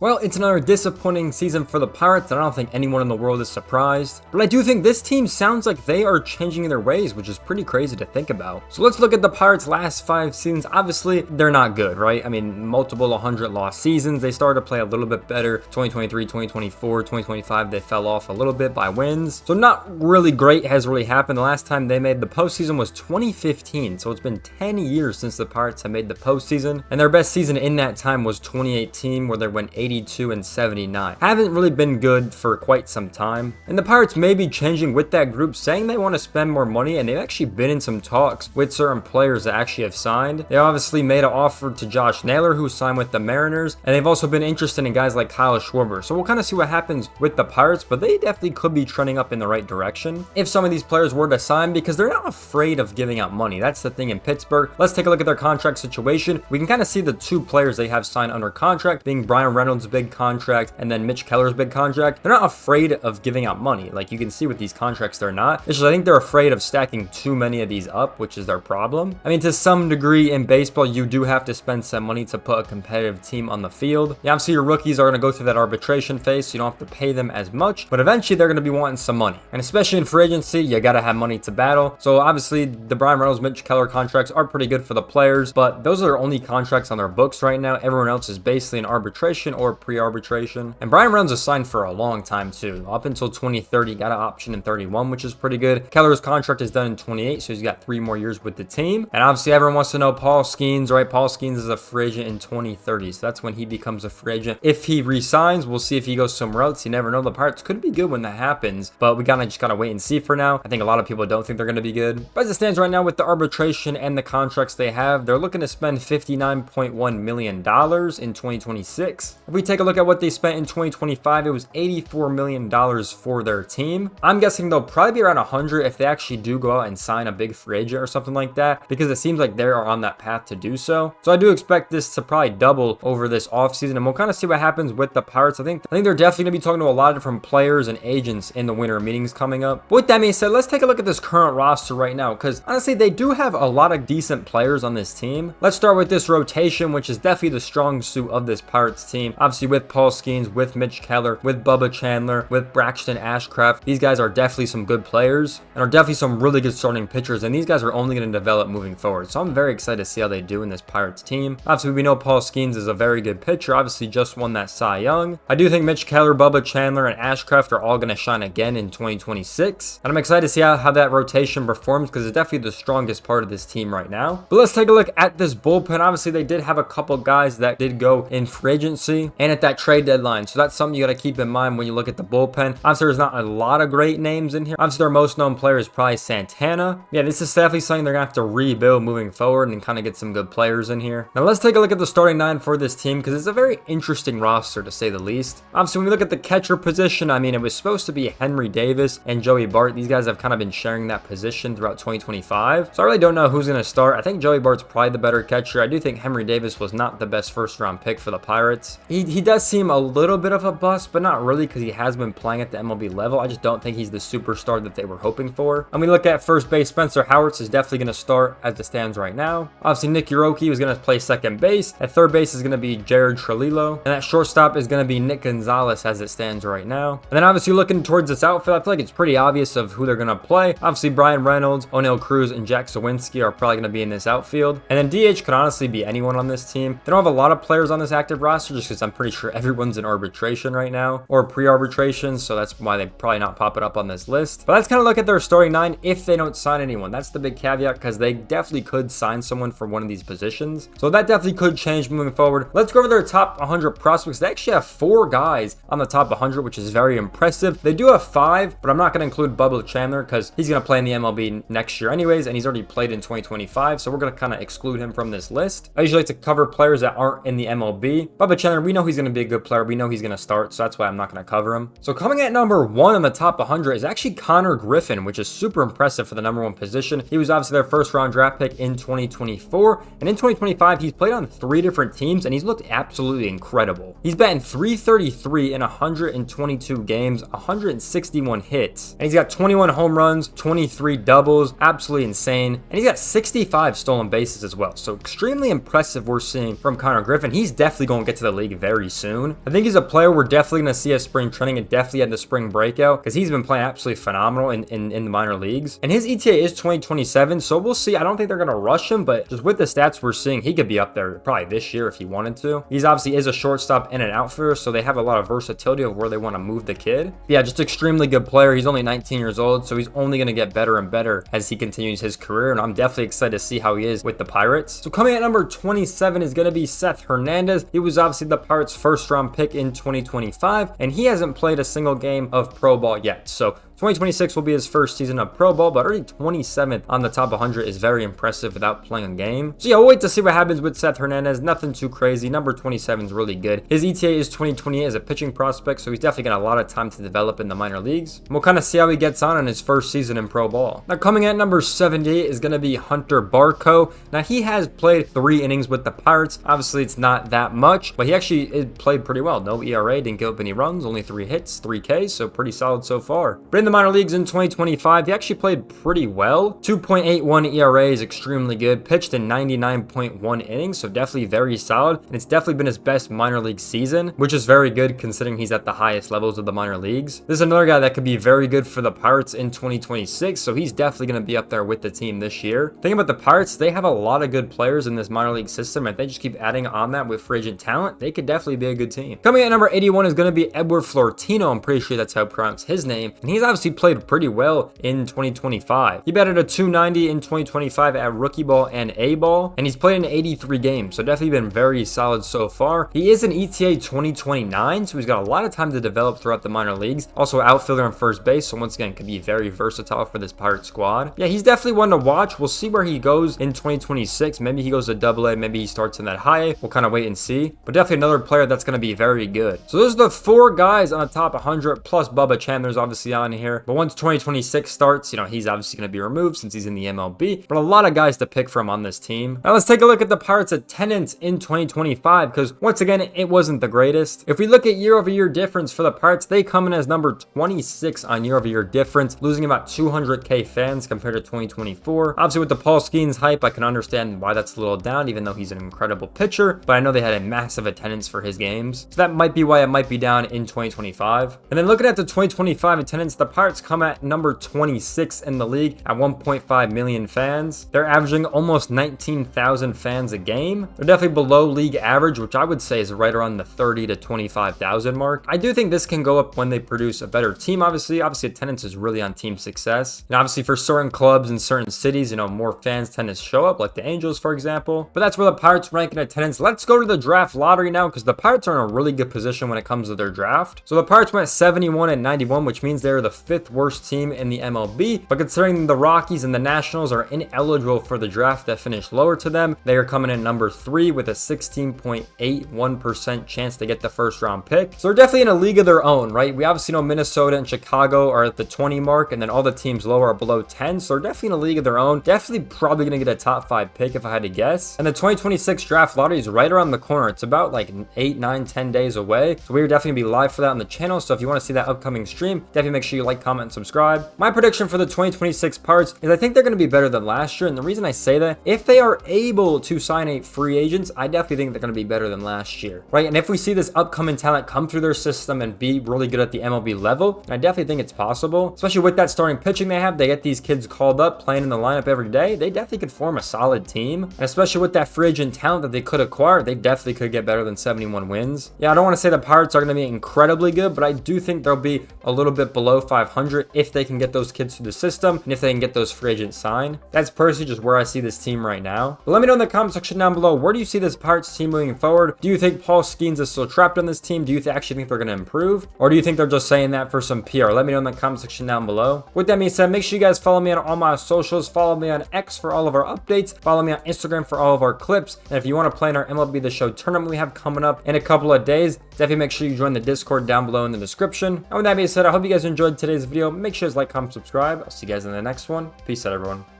Well, it's another disappointing season for the Pirates, and I don't think anyone in the world is surprised. But I do think this team sounds like they are changing their ways, which is pretty crazy to think about. So let's look at the Pirates' last 5 seasons. Obviously, they're not good, right? I mean, multiple 100-loss seasons. They started to play a little bit better. 2023, 2024, 2025, they fell off a little bit by wins. So not really great has really happened. The last time they made the postseason was 2015. So it's been 10 years since the Pirates have made the postseason. And their best season in that time was 2018, where they went 82 and 79. Haven't really been good for quite some time. And the Pirates may be changing with that group, saying they want to spend more money, and they've actually been in some talks with certain players that actually have signed. They obviously made an offer to Josh Naylor, who signed with the Mariners, and they've also been interested in guys like Kyle Schwarber. So we'll kind of see what happens with the Pirates, but they definitely could be trending up in the right direction if some of these players were to sign, because they're not afraid of giving out money. That's the thing in Pittsburgh. Let's take a look at their contract situation. We can kind of see the 2 players they have signed under contract, being Brian Reynolds' big contract and then Mitch Keller's big contract. They're not afraid of giving out money. Like you can see with these contracts, they're not. It's just I think they're afraid of stacking too many of these up, which is their problem. I mean, to some degree in baseball, you do have to spend some money to put a competitive team on the field. Yeah, obviously your rookies are going to go through that arbitration phase, so you don't have to pay them as much, but eventually they're going to be wanting some money. And especially in free agency, you got to have money to battle. So obviously the Brian Reynolds, Mitch Keller contracts are pretty good for the players, but those are their only contracts on their books right now. Everyone else is basically in arbitration or pre-arbitration. And Brian Reynolds is signed for a long time too, up until 2030, got an option in 31, which is pretty good. Keller's contract is done in 28, so he's got 3 more years with the team. And obviously everyone wants to know Paul Skeens, right? Paul Skeens is a free agent in 2030, so that's when he becomes a free agent. If he resigns, we'll see if he goes somewhere else. You never know. The Pirates could be good when that happens, but we just gotta wait and see for now. I think a lot of people don't think they're gonna be good. But as it stands right now with the arbitration and the contracts they have, they're looking to spend $59.1 million in 2026. If we take a look at what they spent in 2025, it was $84 million for their team. I'm guessing they'll probably be around 100 if they actually do go out and sign a big free agent or something like that, because it seems like they are on that path to do so. So I do expect this to probably double over this offseason, and we'll kind of see what happens with the Pirates. I think they're definitely going to be talking to a lot of different players and agents in the winter meetings coming up. But with that being said, let's take a look at this current roster right now, because honestly, they do have a lot of decent players on this team. Let's start with this rotation, which is definitely the strong suit of this Pirates team. Obviously with Paul Skeens, with Mitch Keller, with Bubba Chandler, with Braxton Ashcraft. These guys are definitely some good players and are definitely some really good starting pitchers, and these guys are only going to develop moving forward. So I'm very excited to see how they do in this Pirates team. Obviously we know Paul Skeens is a very good pitcher, obviously just won that Cy Young. I do think Mitch Keller, Bubba Chandler, and Ashcraft are all going to shine again in 2026, and I'm excited to see how that rotation performs, because it's definitely the strongest part of this team right now. But let's take a look at this bullpen. Obviously they did have a couple guys that did go in free agency and at that trade deadline, so that's something you got to keep in mind when you look at the bullpen. Obviously there's not a lot of great names in here. Obviously their most known player is probably Santana. Yeah, this is definitely something they're gonna have to rebuild moving forward and kind of get some good players in here. Now let's take a look at the starting 9 for this team, because it's a very interesting roster to say the least. Obviously when we look at the catcher position, I mean, it was supposed to be Henry Davis and Joey Bart. These guys have kind of been sharing that position throughout 2025, so I really don't know who's gonna start. I think Joey Bart's probably the better catcher. I do think Henry Davis was not the best first-round pick for the Pirates. He does seem a little bit of a bust, but not really, because he has been playing at the MLB level. I just don't think he's the superstar that they were hoping for. And we look at first base, Spencer Howarth is definitely going to start as it stands right now. Obviously Nick Uroki was going to play second base. At third base is going to be Jared Trelillo, and at shortstop is going to be Nick Gonzalez as it stands right now. And then obviously looking towards this outfield, I feel like it's pretty obvious of who they're going to play. Obviously Brian Reynolds, O'Neal Cruz, and Jack Sawinski are probably going to be in this outfield. And then DH could honestly be anyone on this team. They don't have a lot of players on this active roster, just because I'm pretty sure everyone's in arbitration right now or pre-arbitration, so that's why they probably not pop it up on this list. But let's kind of look at their starting 9 if they don't sign anyone. That's the big caveat, because they definitely could sign someone for one of these positions, so that definitely could change moving forward. Let's go over their top 100 prospects. They actually have 4 guys on the top 100, which is very impressive. They do have 5, but I'm not going to include Bubba Chandler because he's going to play in the MLB next year anyways, and he's already played in 2025, so we're going to kind of exclude him from this list. I usually like to cover players that aren't in the MLB. Bubba Chandler, we know he's going to be a good player. We know he's going to start, so that's why I'm not going to cover him. So coming at number 1 on the top 100 is actually Connor Griffin, which is super impressive for the number 1 position. He was obviously their first round draft pick in 2024, and in 2025 he's played on 3 different teams and he's looked absolutely incredible. He's batting .333 in 122 games, 161 hits, and he's got 21 home runs, 23 doubles, absolutely insane, and he's got 65 stolen bases as well. So extremely impressive we're seeing from Connor Griffin. He's definitely going to get to the league very very soon. I think he's a player we're definitely going to see at spring training and definitely at the spring breakout because he's been playing absolutely phenomenal in the minor leagues. And his ETA is 2027, so we'll see. I don't think they're going to rush him, but just with the stats we're seeing, he could be up there probably this year if he wanted to. He's obviously is a shortstop and an outfielder, so they have a lot of versatility of where they want to move the kid. Yeah, just extremely good player. He's only 19 years old, so he's only going to get better and better as he continues his career, and I'm definitely excited to see how he is with the Pirates. So coming at number 27 is going to be Seth Hernandez. He was obviously the Pirates' first-round pick in 2025, and he hasn't played a single game of pro ball yet. So 2026 will be his first season of pro ball, but already 27th on the top 100 is very impressive without playing a game. So yeah, we'll wait to see what happens with Seth Hernandez. Nothing too crazy. Number 27 is really good. His ETA is 2028 as a pitching prospect, so he's definitely got a lot of time to develop in the minor leagues. And we'll kind of see how he gets on in his first season in pro ball. Now coming at number 78 is going to be Hunter Barco. Now he has played 3 innings with the Pirates. Obviously it's not that much, but he actually played pretty well. No ERA, didn't give up any runs, only 3 hits, 3 Ks, so pretty solid so far. But in the minor leagues in 2025, he actually played pretty well. 2.81 ERA is extremely good. Pitched in 99.1 innings, so definitely very solid. And it's definitely been his best minor league season, which is very good considering he's at the highest levels of the minor leagues. This is another guy that could be very good for the Pirates in 2026, so he's definitely going to be up there with the team this year. Thinking about the Pirates, they have a lot of good players in this minor league system, and if they just keep adding on that with free agent talent, they could definitely be a good team. Coming at number 81 is going to be Edward Florentino. I'm pretty sure that's how you pronounce his name, and he's obviously played pretty well in 2025. He batted a 290 in 2025 at rookie ball and A ball, and he's played in 83 games, so definitely been very solid so far. He is an ETA 2029, so he's got a lot of time to develop throughout the minor leagues. Also outfielder on first base, so once again could be very versatile for this Pirate squad. Yeah, he's definitely one to watch. We'll see where he goes in 2026. Maybe he goes to AA, maybe he starts in that high. We'll kind of wait and see, but definitely another player that's going to be very good. So those are the 4 guys on the top 100, plus Bubba Chandler's obviously on here. But once 2026 starts, you know, he's obviously going to be removed since he's in the MLB, but a lot of guys to pick from on this team. Now let's take a look at the Pirates' attendance in 2025, because once again, it wasn't the greatest. If we look at year-over-year difference for the Pirates, they come in as number 26 on year-over-year difference, losing about 200K fans compared to 2024. Obviously with the Paul Skeens hype, I can understand why that's a little down, even though he's an incredible pitcher, but I know they had a massive attendance for his games, so that might be why it might be down in 2025. And then looking at the 2025 attendance, the Pirates come at number 26 in the league at 1.5 million fans. They're averaging almost 19,000 fans a game. They're definitely below league average, which I would say is right around the 30 to 25,000 mark. I do think this can go up when they produce a better team. Obviously attendance is really on team success. And obviously for certain clubs in certain cities, you know, more fans tend to show up, like the Angels, for example. But that's where the Pirates rank in attendance. Let's go to the draft lottery now, because the Pirates are in a really good position when it comes to their draft. So the Pirates went 71 and 91, which means they're the 5th worst team in the MLB. But considering the Rockies and the Nationals are ineligible for the draft that finished lower to them, they are coming in number 3 with a 16.81% chance to get the first round pick. So they're definitely in a league of their own, right? We obviously know Minnesota and Chicago are at the 20 mark, and then all the teams lower are below 10. So they're definitely in a league of their own. Definitely probably going to get a top 5 pick if I had to guess. And the 2026 draft lottery is right around the corner. It's about like 8, 9, 10 days away. So we're definitely going to be live for that on the channel. So if you want to see that upcoming stream, definitely make sure you like, comment, and subscribe. My prediction for the 2026 Pirates is I think they're going to be better than last year. And the reason I say that, if they are able to sign 8 free agents, I definitely think they're going to be better than last year, right? And if we see this upcoming talent come through their system and be really good at the MLB level, I definitely think it's possible, especially with that starting pitching they have. They get these kids called up, playing in the lineup every day. They definitely could form a solid team. And especially with that free agent talent that they could acquire, they definitely could get better than 71 wins. Yeah, I don't want to say the Pirates are going to be incredibly good, but I do think they'll be a little bit below 500 if they can get those kids through the system and if they can get those free agents signed. That's personally just where I see this team right now. But let me know in the comment section down below, where do you see this Pirates team moving forward? Do you think Paul Skeens is still trapped on this team? Do you actually think they're going to improve? Or do you think they're just saying that for some PR? Let me know in the comment section down below. With that being said, make sure you guys follow me on all my socials. Follow me on X for all of our updates. Follow me on Instagram for all of our clips. And if you want to play in our MLB The Show tournament we have coming up in a couple of days, definitely make sure you join the Discord down below in the description. And with that being said, I hope you guys enjoyed today's video. Make sure you guys like, comment, subscribe. I'll see you guys in the next one. Peace out, everyone.